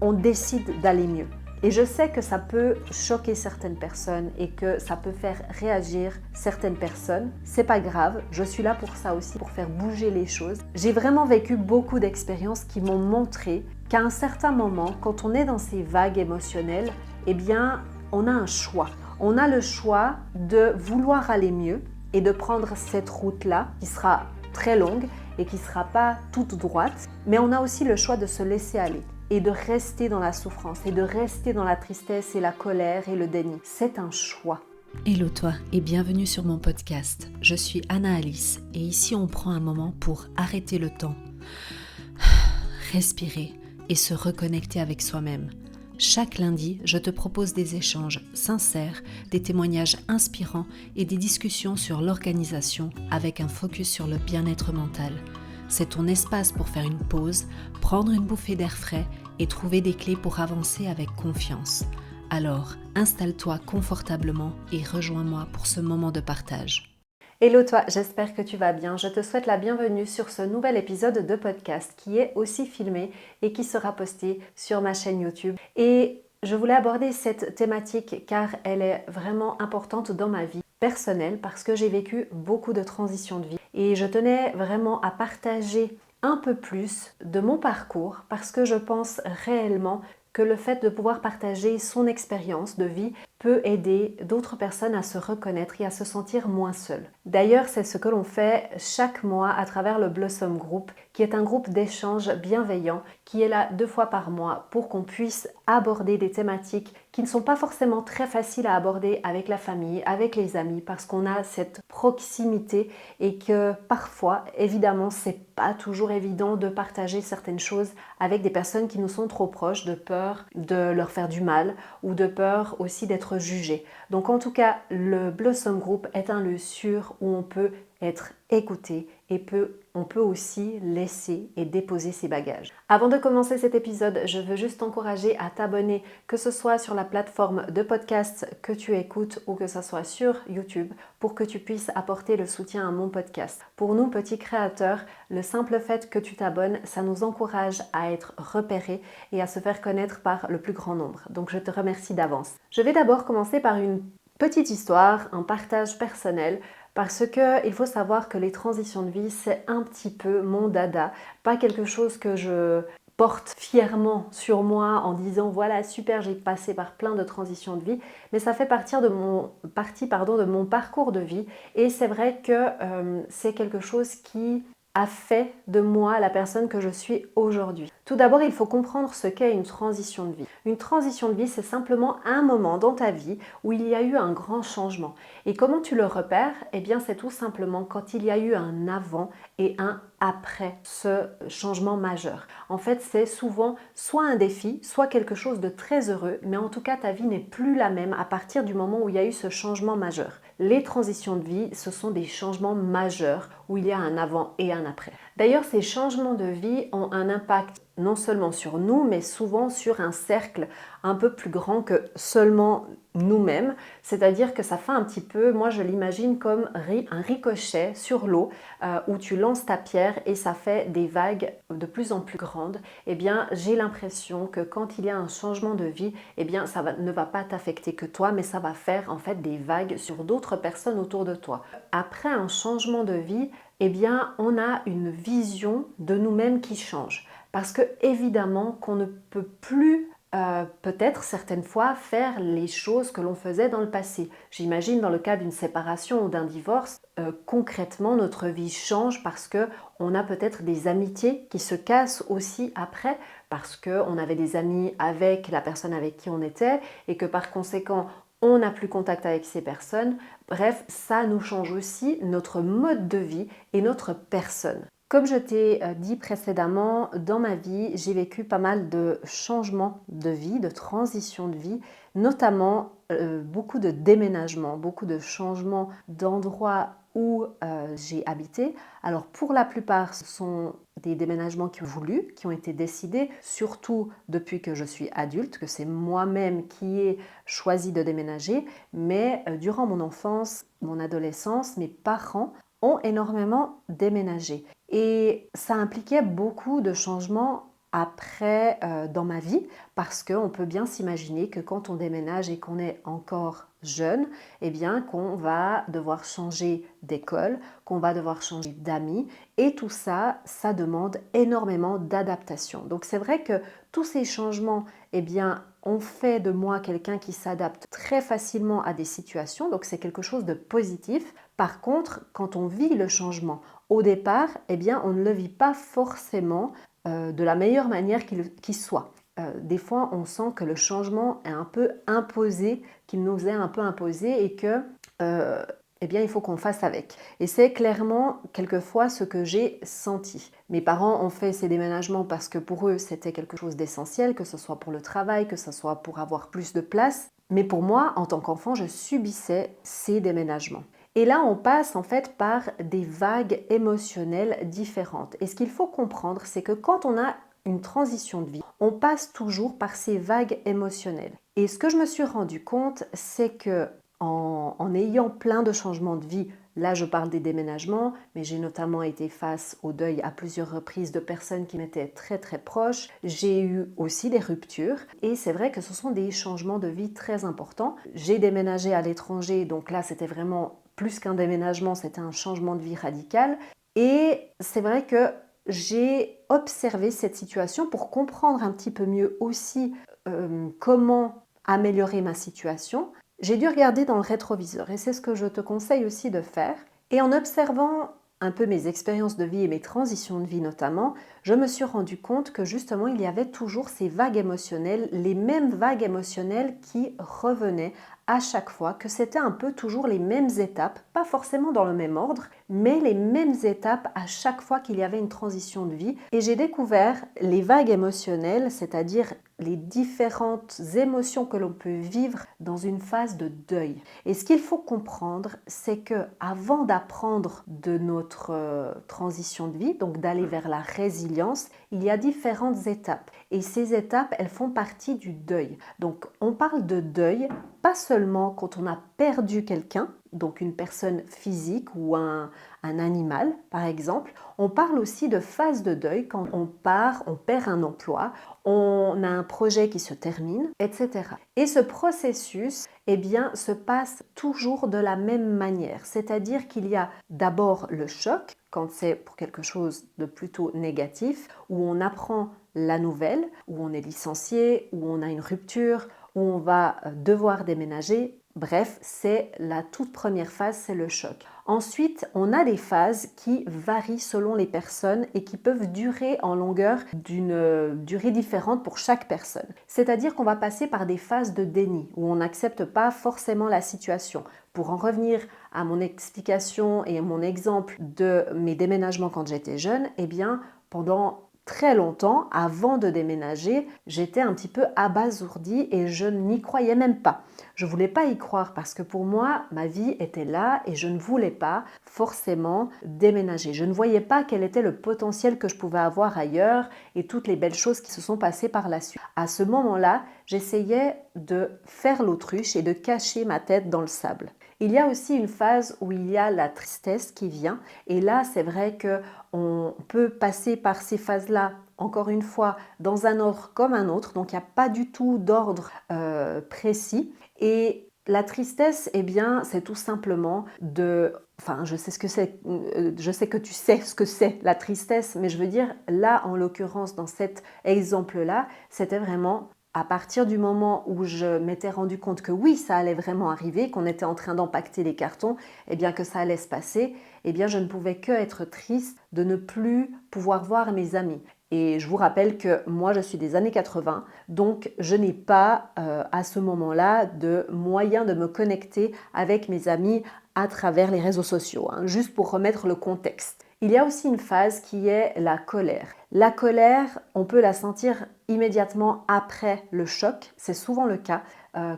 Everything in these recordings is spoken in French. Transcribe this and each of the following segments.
on décide d'aller mieux. Et je sais que ça peut choquer certaines personnes et que ça peut faire réagir certaines personnes. C'est pas grave, je suis là pour ça aussi, pour faire bouger les choses. J'ai vraiment vécu beaucoup d'expériences qui m'ont montré qu'à un certain moment, quand on est dans ces vagues émotionnelles, eh bien, on a un choix. On a le choix de vouloir aller mieux et de prendre cette route-là qui sera très longue et qui ne sera pas toute droite, mais on a aussi le choix de se laisser aller et de rester dans la souffrance et de rester dans la tristesse et la colère et le déni. C'est un choix. Hello toi et bienvenue sur mon podcast. Je suis Anna Alice et ici on prend un moment pour arrêter le temps, respirer et se reconnecter avec soi-même. Chaque lundi, je te propose des échanges sincères, des témoignages inspirants et des discussions sur l'organisation avec un focus sur le bien-être mental. C'est ton espace pour faire une pause, prendre une bouffée d'air frais et trouver des clés pour avancer avec confiance. Alors, installe-toi confortablement et rejoins-moi pour ce moment de partage. Hello toi, j'espère que tu vas bien. Je te souhaite la bienvenue sur ce nouvel épisode de podcast qui est aussi filmé et qui sera posté sur ma chaîne YouTube. Et je voulais aborder cette thématique car elle est vraiment importante dans ma vie personnelle parce que j'ai vécu beaucoup de transitions de vie et je tenais vraiment à partager un peu plus de mon parcours parce que je pense réellement que le fait de pouvoir partager son expérience de vie peut aider d'autres personnes à se reconnaître et à se sentir moins seules. D'ailleurs, c'est ce que l'on fait chaque mois à travers le Blossom Group, qui est un groupe d'échange bienveillant qui est là 2 fois par mois pour qu'on puisse aborder des thématiques qui ne sont pas forcément très faciles à aborder avec la famille, avec les amis, parce qu'on a cette proximité et que parfois, évidemment, c'est pas toujours évident de partager certaines choses avec des personnes qui nous sont trop proches, de peur de leur faire du mal ou de peur aussi d'être jugé. Donc en tout cas, le Blossom Group est un lieu sûr où on peut être écouté et on peut aussi laisser et déposer ses bagages. Avant de commencer cet épisode, je veux juste t'encourager à t'abonner, que ce soit sur la plateforme de podcast que tu écoutes ou que ce soit sur YouTube, pour que tu puisses apporter le soutien à mon podcast. Pour nous, petits créateurs, le simple fait que tu t'abonnes, ça nous encourage à être repérés et à se faire connaître par le plus grand nombre. Donc je te remercie d'avance. Je vais d'abord commencer par une petite histoire, un partage personnel. Parce qu'il faut savoir que les transitions de vie, c'est un petit peu mon dada, pas quelque chose que je porte fièrement sur moi en disant voilà super j'ai passé par plein de transitions de vie, mais ça fait partie de mon parcours de vie et c'est vrai que c'est quelque chose qui a fait de moi la personne que je suis aujourd'hui. Tout d'abord, il faut comprendre ce qu'est une transition de vie. Une transition de vie, c'est simplement un moment dans ta vie où il y a eu un grand changement. Et comment tu le repères? Eh bien, c'est tout simplement quand il y a eu un avant et un après ce changement majeur. En fait, c'est souvent soit un défi, soit quelque chose de très heureux, mais en tout cas, ta vie n'est plus la même à partir du moment où il y a eu ce changement majeur. Les transitions de vie, ce sont des changements majeurs où il y a un avant et un après. D'ailleurs, ces changements de vie ont un impact non seulement sur nous, mais souvent sur un cercle un peu plus grand que seulement nous-mêmes. C'est-à-dire que ça fait un petit peu, moi je l'imagine comme un ricochet sur l'eau où tu lances ta pierre et ça fait des vagues de plus en plus grandes. Eh bien, j'ai l'impression que quand il y a un changement de vie, eh bien, ne va pas t'affecter que toi, mais ça va faire en fait des vagues sur d'autres personnes autour de toi. Après un changement de vie, eh bien, on a une vision de nous-mêmes qui change. Parce que évidemment qu'on ne peut plus peut-être certaines fois faire les choses que l'on faisait dans le passé. J'imagine dans le cas d'une séparation ou d'un divorce, concrètement notre vie change parce qu'on a peut-être des amitiés qui se cassent aussi après parce qu'on avait des amis avec la personne avec qui on était et que par conséquent on n'a plus contact avec ces personnes. Bref, ça nous change aussi notre mode de vie et notre personne. Comme je t'ai dit précédemment, dans ma vie, j'ai vécu pas mal de changements de vie, de transitions de vie, notamment beaucoup de déménagements, beaucoup de changements d'endroits où j'ai habité. Alors pour la plupart, ce sont des déménagements qui ont été décidés, surtout depuis que je suis adulte, que c'est moi-même qui ai choisi de déménager, mais durant mon enfance, mon adolescence, mes parents ont énormément déménagé. Et ça impliquait beaucoup de changements après dans ma vie, parce qu'on peut bien s'imaginer que quand on déménage et qu'on est encore jeune, eh bien qu'on va devoir changer d'école, qu'on va devoir changer d'amis, et tout ça, ça demande énormément d'adaptation. Donc c'est vrai que tous ces changements, eh bien, ont fait de moi quelqu'un qui s'adapte très facilement à des situations, donc c'est quelque chose de positif. Par contre, quand on vit le changement au départ, eh bien, on ne le vit pas forcément de la meilleure manière qu'il soit. Des fois, on sent que le changement est un peu imposé, qu'il nous est un peu imposé et que, eh bien, il faut qu'on fasse avec. Et c'est clairement, quelquefois, ce que j'ai senti. Mes parents ont fait ces déménagements parce que pour eux, c'était quelque chose d'essentiel, que ce soit pour le travail, que ce soit pour avoir plus de place. Mais pour moi, en tant qu'enfant, je subissais ces déménagements. Et là, on passe en fait par des vagues émotionnelles différentes. Et ce qu'il faut comprendre, c'est que quand on a une transition de vie, on passe toujours par ces vagues émotionnelles. Et ce que je me suis rendu compte, c'est que en ayant plein de changements de vie, là je parle des déménagements, mais j'ai notamment été face au deuil à plusieurs reprises de personnes qui m'étaient très très proches. J'ai eu aussi des ruptures et c'est vrai que ce sont des changements de vie très importants. J'ai déménagé à l'étranger, donc là c'était vraiment plus qu'un déménagement, c'était un changement de vie radical. Et c'est vrai que j'ai observé cette situation pour comprendre un petit peu mieux aussi comment améliorer ma situation. J'ai dû regarder dans le rétroviseur et c'est ce que je te conseille aussi de faire. Et en observant un peu mes expériences de vie et mes transitions de vie notamment, je me suis rendu compte que justement il y avait toujours ces vagues émotionnelles, les mêmes vagues émotionnelles qui revenaient à chaque fois, que c'était un peu toujours les mêmes étapes, pas forcément dans le même ordre, mais les mêmes étapes à chaque fois qu'il y avait une transition de vie. Et j'ai découvert les vagues émotionnelles, c'est-à-dire les différentes émotions que l'on peut vivre dans une phase de deuil. Et ce qu'il faut comprendre, c'est que avant d'apprendre de notre transition de vie, donc d'aller vers la résilience, il y a différentes étapes. Et ces étapes, elles font partie du deuil. Donc on parle de deuil, pas seulement quand on a perdu quelqu'un, donc une personne physique ou un animal par exemple. On parle aussi de phase de deuil quand on perd un emploi, on a un projet qui se termine, etc. Et ce processus, eh bien, se passe toujours de la même manière. C'est-à-dire qu'il y a d'abord le choc, quand c'est pour quelque chose de plutôt négatif, où on apprend la nouvelle, où on est licencié, où on a une rupture, où on va devoir déménager. Bref, c'est la toute première phase, c'est le choc. Ensuite, on a des phases qui varient selon les personnes et qui peuvent durer en longueur d'une durée différente pour chaque personne. C'est-à-dire qu'on va passer par des phases de déni où on n'accepte pas forcément la situation. Pour en revenir à mon explication et à mon exemple de mes déménagements quand j'étais jeune, eh bien, pendant très longtemps, avant de déménager, j'étais un petit peu abasourdie et je n'y croyais même pas. Je ne voulais pas y croire parce que pour moi, ma vie était là et je ne voulais pas forcément déménager. Je ne voyais pas quel était le potentiel que je pouvais avoir ailleurs et toutes les belles choses qui se sont passées par la suite. À ce moment-là, j'essayais de faire l'autruche et de cacher ma tête dans le sable. Il y a aussi une phase où il y a la tristesse qui vient et là c'est vrai qu'on peut passer par ces phases-là encore une fois dans un ordre comme un autre, donc il n'y a pas du tout d'ordre précis. Et la tristesse, eh bien, c'est tout simplement je sais ce que c'est, je sais que tu sais ce que c'est la tristesse, mais je veux dire, là, en l'occurrence, dans cet exemple-là, c'était vraiment à partir du moment où je m'étais rendu compte que oui, ça allait vraiment arriver, qu'on était en train d'empaqueter les cartons, et bien que ça allait se passer, eh bien je ne pouvais que être triste de ne plus pouvoir voir mes amis. Et je vous rappelle que moi je suis des années 80, donc je n'ai pas à ce moment-là de moyen de me connecter avec mes amis à travers les réseaux sociaux, juste pour remettre le contexte. Il y a aussi une phase qui est la colère. La colère, on peut la sentir immédiatement après le choc, c'est souvent le cas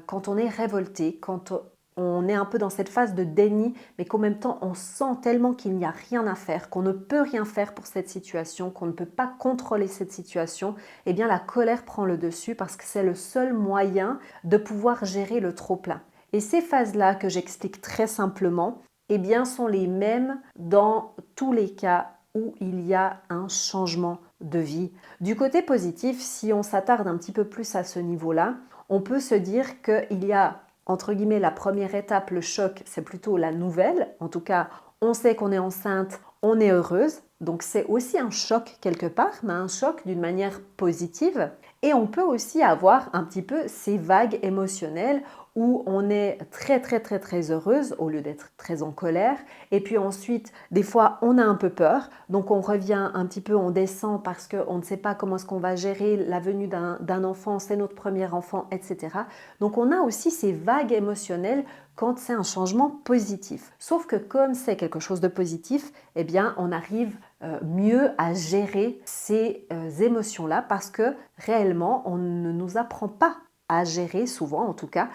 quand on est révolté, quand on est un peu dans cette phase de déni, mais qu'en même temps on sent tellement qu'il n'y a rien à faire, qu'on ne peut rien faire pour cette situation, qu'on ne peut pas contrôler cette situation, eh bien la colère prend le dessus parce que c'est le seul moyen de pouvoir gérer le trop-plein. Et ces phases-là que j'explique très simplement, eh bien, sont les mêmes dans tous les cas où il y a un changement de vie. Du côté positif, si on s'attarde un petit peu plus à ce niveau-là, on peut se dire qu'il y a, entre guillemets, la première étape, le choc, c'est plutôt la nouvelle. En tout cas, on sait qu'on est enceinte, on est heureuse. Donc c'est aussi un choc quelque part, mais un choc d'une manière positive. Et on peut aussi avoir un petit peu ces vagues émotionnelles où on est très très très très heureuse au lieu d'être très en colère. Et puis ensuite, des fois, on a un peu peur. Donc on revient un petit peu, on descend parce qu'on ne sait pas comment est-ce qu'on va gérer la venue d'un enfant, c'est notre premier enfant, etc. Donc on a aussi ces vagues émotionnelles quand c'est un changement positif. Sauf que comme c'est quelque chose de positif, eh bien on arrive mieux à gérer ces émotions-là parce que réellement on ne nous apprend pas à gérer souvent en tout cas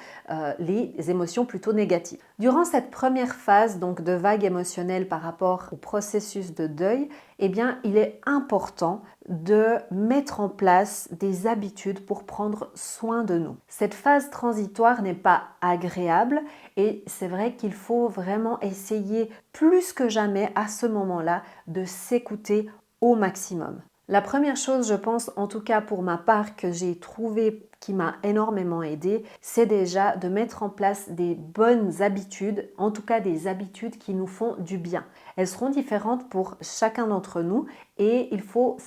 les émotions plutôt négatives. Durant cette première phase donc de vague émotionnelle par rapport au processus de deuil, eh bien il est important de mettre en place des habitudes pour prendre soin de nous. Cette phase transitoire n'est pas agréable et c'est vrai qu'il faut vraiment essayer plus que jamais à ce moment-là de s'écouter au maximum. La première chose, je pense, en tout cas pour ma part, que j'ai trouvé qui m'a énormément aidée, c'est déjà de mettre en place des bonnes habitudes, en tout cas des habitudes qui nous font du bien. Elles seront différentes pour chacun d'entre nous et il faut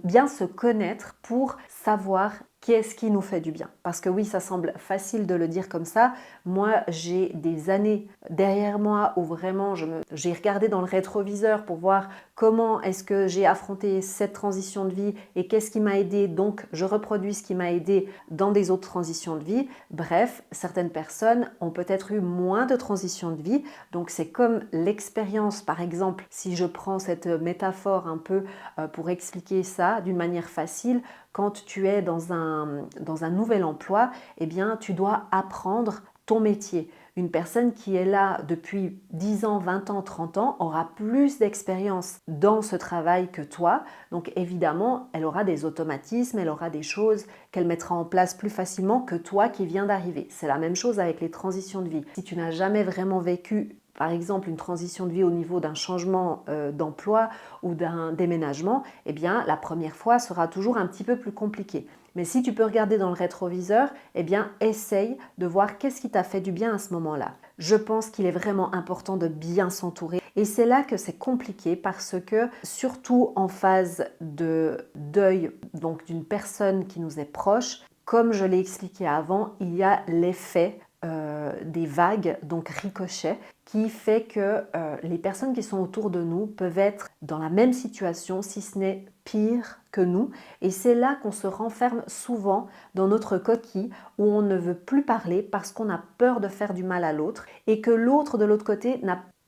bien se connaître pour savoir qu'est-ce qui nous fait du bien. Parce que oui, ça semble facile de le dire comme ça. Moi, j'ai des années derrière moi où vraiment j'ai regardé dans le rétroviseur pour voir comment est-ce que j'ai affronté cette transition de vie et qu'est-ce qui m'a aidé. Donc, je reproduis ce qui m'a aidé dans des autres transitions de vie. Bref, certaines personnes ont peut-être eu moins de transitions de vie. Donc, c'est comme l'expérience, par exemple, si je prends cette métaphore un peu pour expliquer ça d'une manière facile, quand tu es dans un nouvel emploi, eh bien, tu dois apprendre ton métier. Une personne qui est là depuis 10 ans, 20 ans, 30 ans aura plus d'expérience dans ce travail que toi. Donc évidemment, elle aura des automatismes, elle aura des choses qu'elle mettra en place plus facilement que toi qui viens d'arriver. C'est la même chose avec les transitions de vie. Si tu n'as jamais vraiment vécu par exemple une transition de vie au niveau d'un changement d'emploi ou d'un déménagement, eh bien la première fois sera toujours un petit peu plus compliquée. Mais si tu peux regarder dans le rétroviseur, eh bien essaye de voir qu'est-ce qui t'a fait du bien à ce moment-là. Je pense qu'il est vraiment important de bien s'entourer et c'est là que c'est compliqué parce que surtout en phase de deuil donc d'une personne qui nous est proche, comme je l'ai expliqué avant, il y a l'effet des vagues, donc ricochet, qui fait que les personnes qui sont autour de nous peuvent être dans la même situation, si ce n'est pire que nous. Et c'est là qu'on se renferme souvent dans notre coquille où on ne veut plus parler parce qu'on a peur de faire du mal à l'autre et que l'autre de l'autre côté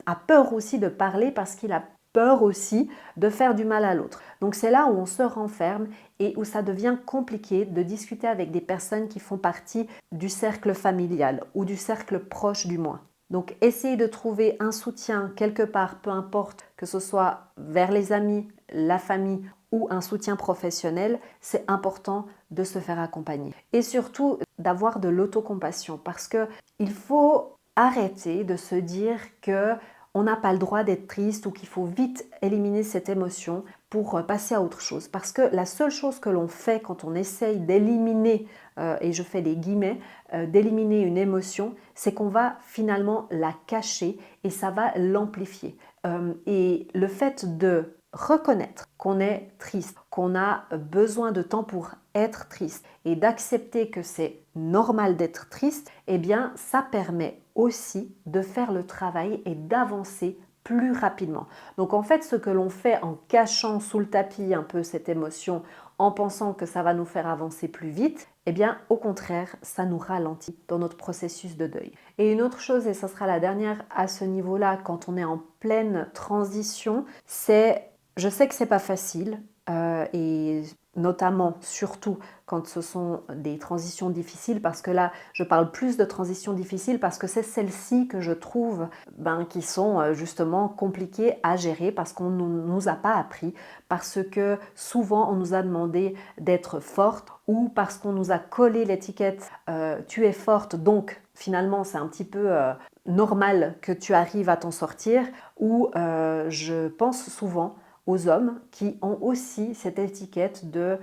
a peur aussi de parler parce qu'il a peur aussi de faire du mal à l'autre. Donc c'est là où on se renferme et où ça devient compliqué de discuter avec des personnes qui font partie du cercle familial ou du cercle proche du moins. Donc essayez de trouver un soutien quelque part, peu importe que ce soit vers les amis, la famille ou un soutien professionnel, c'est important de se faire accompagner. Et surtout d'avoir de l'autocompassion parce qu'il faut arrêter de se dire que on n'a pas le droit d'être triste ou qu'il faut vite éliminer cette émotion pour passer à autre chose. Parce que la seule chose que l'on fait quand on essaye d'éliminer, et je fais des guillemets, d'éliminer une émotion, c'est qu'on va finalement la cacher et ça va l'amplifier. Et le fait de reconnaître qu'on est triste, qu'on a besoin de temps pour être triste et d'accepter que c'est normal d'être triste, eh bien ça permet aussi de faire le travail et d'avancer plus rapidement. Donc en fait, ce que l'on fait en cachant sous le tapis un peu cette émotion, en pensant que ça va nous faire avancer plus vite, eh bien au contraire, ça nous ralentit dans notre processus de deuil. Et une autre chose, et ça sera la dernière à ce niveau-là, quand on est en pleine transition, c'est, je sais que c'est pas facile, et notamment, surtout quand ce sont des transitions difficiles, parce que là, je parle plus de transitions difficiles parce que c'est celles-ci que je trouve qui sont justement compliquées à gérer parce qu'on ne nous a pas appris, parce que souvent on nous a demandé d'être forte ou parce qu'on nous a collé l'étiquette tu es forte, donc finalement c'est un petit peu normal que tu arrives à t'en sortir, ou je pense souvent aux hommes qui ont aussi cette étiquette de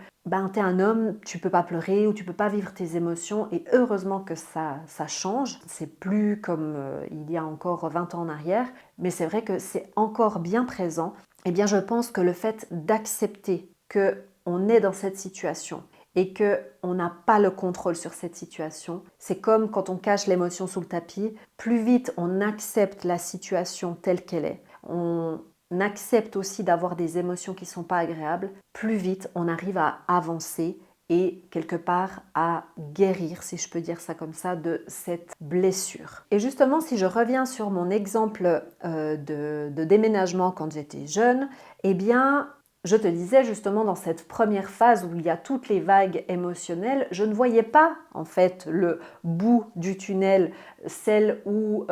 t'es un homme, tu peux pas pleurer ou tu peux pas vivre tes émotions, et heureusement que ça change. C'est plus comme il y a encore 20 ans en arrière, mais c'est vrai que c'est encore bien présent. Eh bien, je pense que le fait d'accepter qu'on est dans cette situation et qu'on n'a pas le contrôle sur cette situation, c'est comme quand on cache l'émotion sous le tapis. Plus vite on accepte la situation telle qu'elle est, on accepte aussi d'avoir des émotions qui ne sont pas agréables, plus vite on arrive à avancer et quelque part à guérir, si je peux dire ça comme ça, de cette blessure. Et justement, si je reviens sur mon exemple de déménagement quand j'étais jeune, eh bien, je te disais justement dans cette première phase où il y a toutes les vagues émotionnelles, je ne voyais pas en fait le bout du tunnel, celle où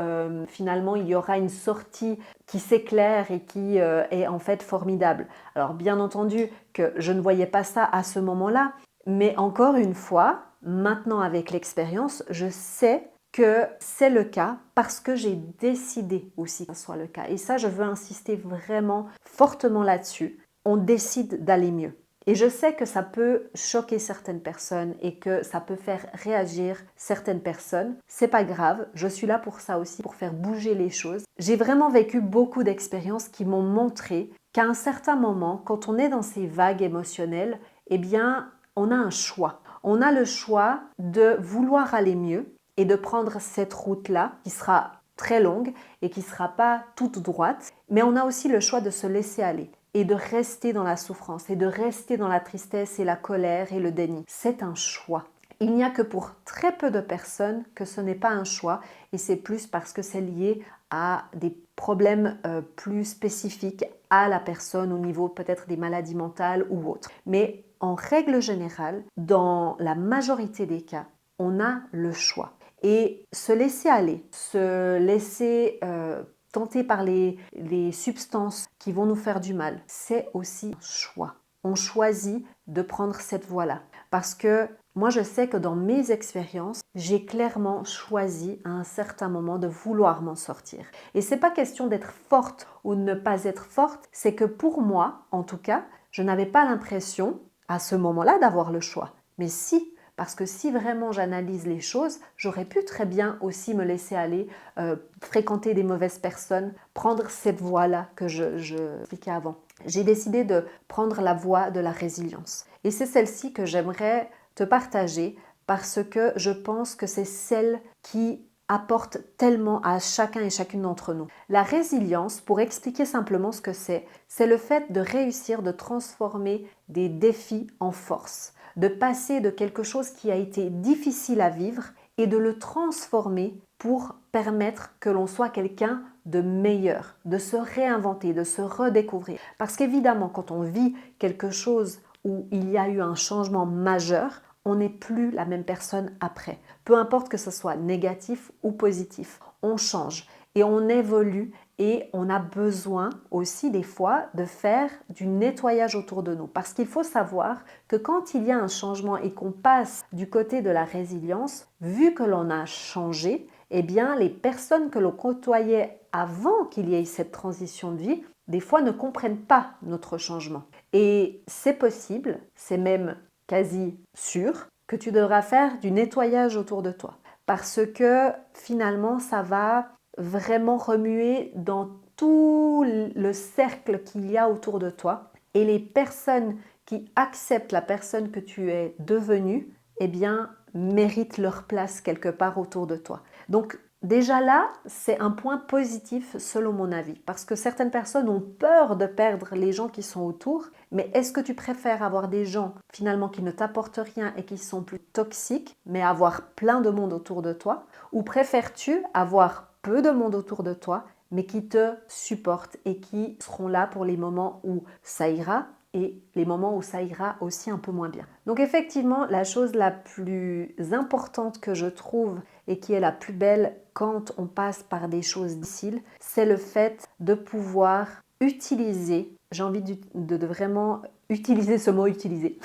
finalement il y aura une sortie qui s'éclaire et qui est en fait formidable. Alors bien entendu que je ne voyais pas ça à ce moment-là, mais encore une fois, maintenant avec l'expérience, je sais que c'est le cas parce que j'ai décidé aussi que ce soit le cas. Et ça, je veux insister vraiment fortement là-dessus. On décide d'aller mieux. Et je sais que ça peut choquer certaines personnes et que ça peut faire réagir certaines personnes. C'est pas grave, je suis là pour ça aussi, pour faire bouger les choses. J'ai vraiment vécu beaucoup d'expériences qui m'ont montré qu'à un certain moment, quand on est dans ces vagues émotionnelles, eh bien, on a un choix. On a le choix de vouloir aller mieux et de prendre cette route-là qui sera très longue et qui ne sera pas toute droite, mais on a aussi le choix de se laisser aller et de rester dans la souffrance et de rester dans la tristesse et la colère et le déni. C'est un choix. Il n'y a que pour très peu de personnes que ce n'est pas un choix, et c'est plus parce que c'est lié à des problèmes plus spécifiques à la personne au niveau peut-être des maladies mentales ou autres. Mais en règle générale, dans la majorité des cas, on a le choix. Et se laisser aller, se laisser tenter par les substances qui vont nous faire du mal, c'est aussi un choix. On choisit de prendre cette voie-là. Parce que moi, je sais que dans mes expériences, j'ai clairement choisi à un certain moment de vouloir m'en sortir. Et c'est pas question d'être forte ou de ne pas être forte, c'est que pour moi, en tout cas, je n'avais pas l'impression à ce moment-là d'avoir le choix. Mais si, parce que si vraiment j'analyse les choses, j'aurais pu très bien aussi me laisser aller, fréquenter des mauvaises personnes, prendre cette voie-là que je expliquais avant. J'ai décidé de prendre la voie de la résilience. Et c'est celle-ci que j'aimerais te partager parce que je pense que c'est celle qui apporte tellement à chacun et chacune d'entre nous. La résilience, pour expliquer simplement ce que c'est le fait de réussir de transformer des défis en force, de passer de quelque chose qui a été difficile à vivre et de le transformer pour permettre que l'on soit quelqu'un de meilleur, de se réinventer, de se redécouvrir. Parce qu'évidemment, quand on vit quelque chose où il y a eu un changement majeur, on n'est plus la même personne après. Peu importe que ce soit négatif ou positif, on change et on évolue et on a besoin aussi des fois de faire du nettoyage autour de nous. Parce qu'il faut savoir que quand il y a un changement et qu'on passe du côté de la résilience, vu que l'on a changé, eh bien les personnes que l'on côtoyait avant qu'il y ait cette transition de vie, des fois ne comprennent pas notre changement. Et c'est possible, c'est même quasi sûr que tu devras faire du nettoyage autour de toi. Parce que finalement, ça va vraiment remuer dans tout le cercle qu'il y a autour de toi. Et les personnes qui acceptent la personne que tu es devenue, eh bien, méritent leur place quelque part autour de toi. Donc, déjà là, c'est un point positif selon mon avis, parce que certaines personnes ont peur de perdre les gens qui sont autour, mais est-ce que tu préfères avoir des gens finalement qui ne t'apportent rien et qui sont plus toxiques, mais avoir plein de monde autour de toi, ou préfères-tu avoir peu de monde autour de toi, mais qui te supportent et qui seront là pour les moments où ça ira et les moments où ça ira aussi un peu moins bien. Donc effectivement, la chose la plus importante que je trouve et qui est la plus belle quand on passe par des choses difficiles, c'est le fait de pouvoir utiliser, j'ai envie de vraiment utiliser ce mot utiliser,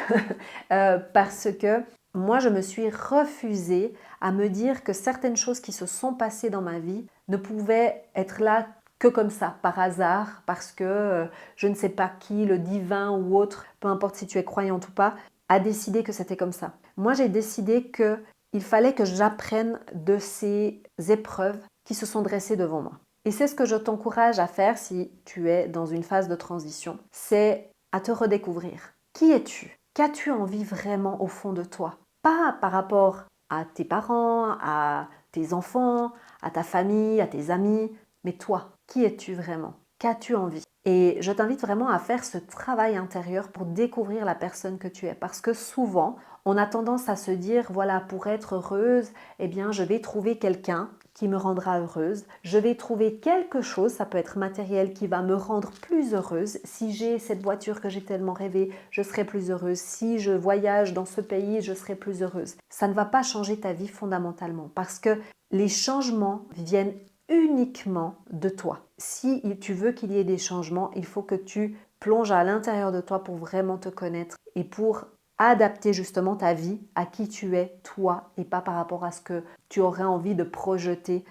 parce que moi je me suis refusée à me dire que certaines choses qui se sont passées dans ma vie ne pouvaient être là que comme ça, par hasard, parce que je ne sais pas qui, le divin ou autre, peu importe si tu es croyante ou pas, a décidé que c'était comme ça. Moi, j'ai décidé qu'il fallait que j'apprenne de ces épreuves qui se sont dressées devant moi. Et c'est ce que je t'encourage à faire si tu es dans une phase de transition, c'est à te redécouvrir. Qui es-tu? Qu'as-tu envie vraiment au fond de toi? Pas par rapport à tes parents, à tes enfants, à ta famille, à tes amis, mais toi, qui es-tu vraiment? Qu'as-tu envie? Et je t'invite vraiment à faire ce travail intérieur pour découvrir la personne que tu es. Parce que souvent, on a tendance à se dire, voilà, pour être heureuse, eh bien, je vais trouver quelqu'un qui me rendra heureuse. Je vais trouver quelque chose, ça peut être matériel, qui va me rendre plus heureuse. Si j'ai cette voiture que j'ai tellement rêvé, je serai plus heureuse. Si je voyage dans ce pays, je serai plus heureuse. Ça ne va pas changer ta vie fondamentalement parce que les changements viennent uniquement de toi. Si tu veux qu'il y ait des changements, il faut que tu plonges à l'intérieur de toi pour vraiment te connaître et pour adapter justement ta vie à qui tu es toi et pas par rapport à ce que tu aurais envie de projeter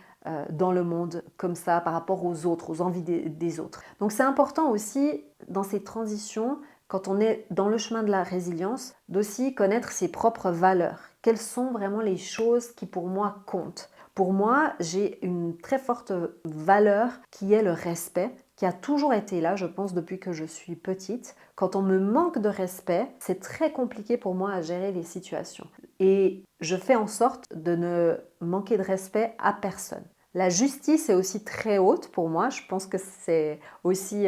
dans le monde comme ça par rapport aux autres, aux envies des autres. Donc c'est important aussi dans ces transitions, quand on est dans le chemin de la résilience, d'aussi connaître ses propres valeurs. Quelles sont vraiment les choses qui pour moi comptent? Pour moi, j'ai une très forte valeur qui est le respect, qui a toujours été là, je pense, depuis que je suis petite. Quand on me manque de respect, c'est très compliqué pour moi à gérer les situations. Et je fais en sorte de ne manquer de respect à personne. La justice est aussi très haute pour moi. Je pense que c'est aussi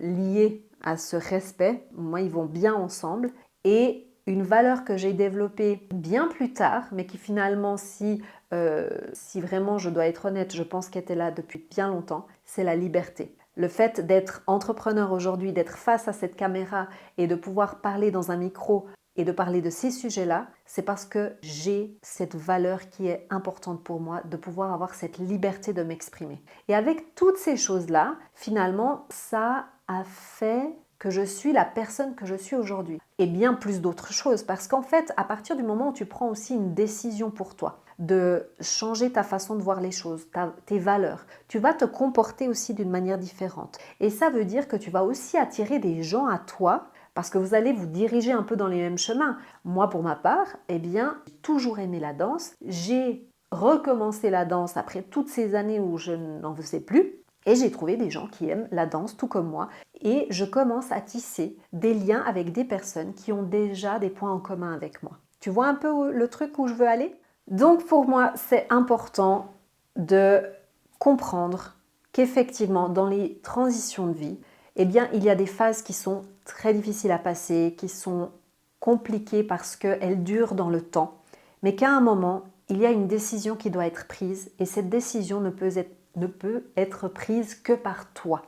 lié à ce respect. Moi, ils vont bien ensemble. Et une valeur que j'ai développée bien plus tard, mais qui finalement, si vraiment je dois être honnête, je pense qu'elle était là depuis bien longtemps, c'est la liberté. Le fait d'être entrepreneur aujourd'hui, d'être face à cette caméra et de pouvoir parler dans un micro et de parler de ces sujets-là, c'est parce que j'ai cette valeur qui est importante pour moi, de pouvoir avoir cette liberté de m'exprimer. Et avec toutes ces choses-là, finalement, ça a fait que je suis la personne que je suis aujourd'hui. Et bien plus d'autres choses, parce qu'en fait, à partir du moment où tu prends aussi une décision pour toi, de changer ta façon de voir les choses, tes valeurs, tu vas te comporter aussi d'une manière différente. Et ça veut dire que tu vas aussi attirer des gens à toi, parce que vous allez vous diriger un peu dans les mêmes chemins. Moi, pour ma part, eh bien, j'ai toujours aimé la danse. J'ai recommencé la danse après toutes ces années où je n'en faisais plus. Et j'ai trouvé des gens qui aiment la danse tout comme moi. Et je commence à tisser des liens avec des personnes qui ont déjà des points en commun avec moi. Tu vois un peu le truc où je veux aller ? Donc pour moi, c'est important de comprendre qu'effectivement, dans les transitions de vie, eh bien, il y a des phases qui sont très difficiles à passer, qui sont compliquées parce qu'elles durent dans le temps, mais qu'à un moment, il y a une décision qui doit être prise et cette décision ne peut être prise que par toi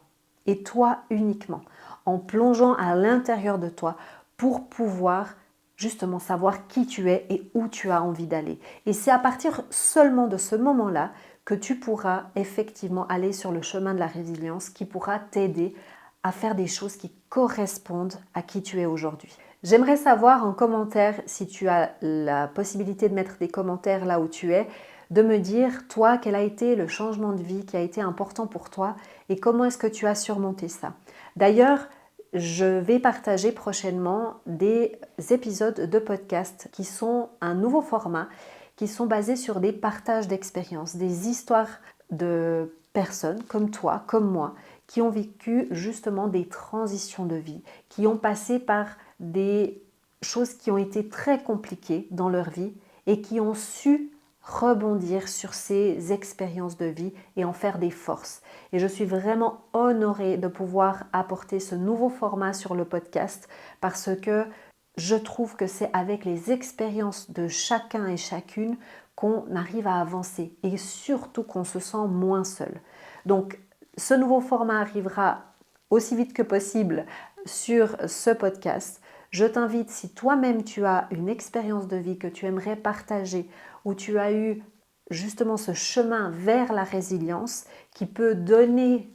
et toi uniquement, en plongeant à l'intérieur de toi pour pouvoir justement savoir qui tu es et où tu as envie d'aller. Et c'est à partir seulement de ce moment-là que tu pourras effectivement aller sur le chemin de la résilience qui pourra t'aider à faire des choses qui correspondent à qui tu es aujourd'hui. J'aimerais savoir en commentaire, si tu as la possibilité de mettre des commentaires là où tu es, de me dire, toi, quel a été le changement de vie qui a été important pour toi et comment est-ce que tu as surmonté ça. D'ailleurs, je vais partager prochainement des épisodes de podcast qui sont un nouveau format, qui sont basés sur des partages d'expériences, des histoires de personnes comme toi, comme moi, qui ont vécu justement des transitions de vie, qui ont passé par des choses qui ont été très compliquées dans leur vie et qui ont su rebondir sur ces expériences de vie et en faire des forces. Et je suis vraiment honorée de pouvoir apporter ce nouveau format sur le podcast parce que je trouve que c'est avec les expériences de chacun et chacune qu'on arrive à avancer et surtout qu'on se sent moins seul. Donc, ce nouveau format arrivera aussi vite que possible sur ce podcast. Je t'invite, si toi-même tu as une expérience de vie que tu aimerais partager, où tu as eu justement ce chemin vers la résilience qui peut donner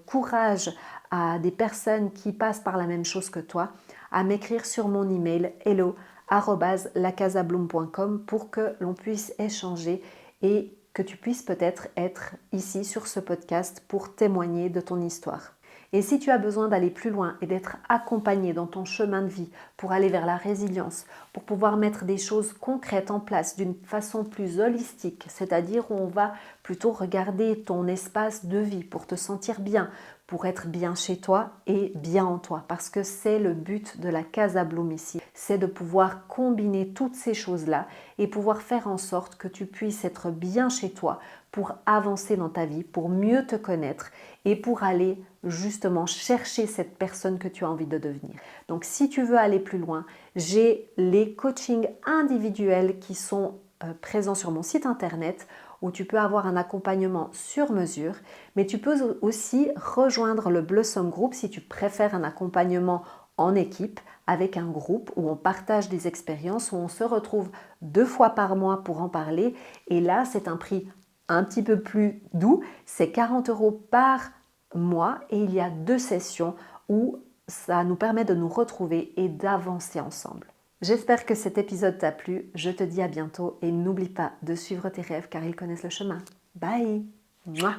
courage à des personnes qui passent par la même chose que toi, à m'écrire sur mon email hello@lacasabloom.com pour que l'on puisse échanger et que tu puisses peut-être être ici sur ce podcast pour témoigner de ton histoire. Et si tu as besoin d'aller plus loin et d'être accompagné dans ton chemin de vie pour aller vers la résilience, pour pouvoir mettre des choses concrètes en place d'une façon plus holistique, c'est-à-dire où on va plutôt regarder ton espace de vie pour te sentir bien, pour être bien chez toi et bien en toi, parce que c'est le but de la Casa Bloom ici, c'est de pouvoir combiner toutes ces choses-là et pouvoir faire en sorte que tu puisses être bien chez toi pour avancer dans ta vie, pour mieux te connaître et pour aller justement chercher cette personne que tu as envie de devenir. Donc si tu veux aller plus loin, j'ai les coachings individuels qui sont présents sur mon site internet où tu peux avoir un accompagnement sur mesure, mais tu peux aussi rejoindre le Blossom Group si tu préfères un accompagnement en équipe avec un groupe où on partage des expériences, où on se retrouve 2 fois par mois pour en parler. Et là, c'est un prix un petit peu plus doux, c'est 40 € par mois et il y a 2 sessions où ça nous permet de nous retrouver et d'avancer ensemble. J'espère que cet épisode t'a plu, je te dis à bientôt et n'oublie pas de suivre tes rêves car ils connaissent le chemin. Bye! Mouah.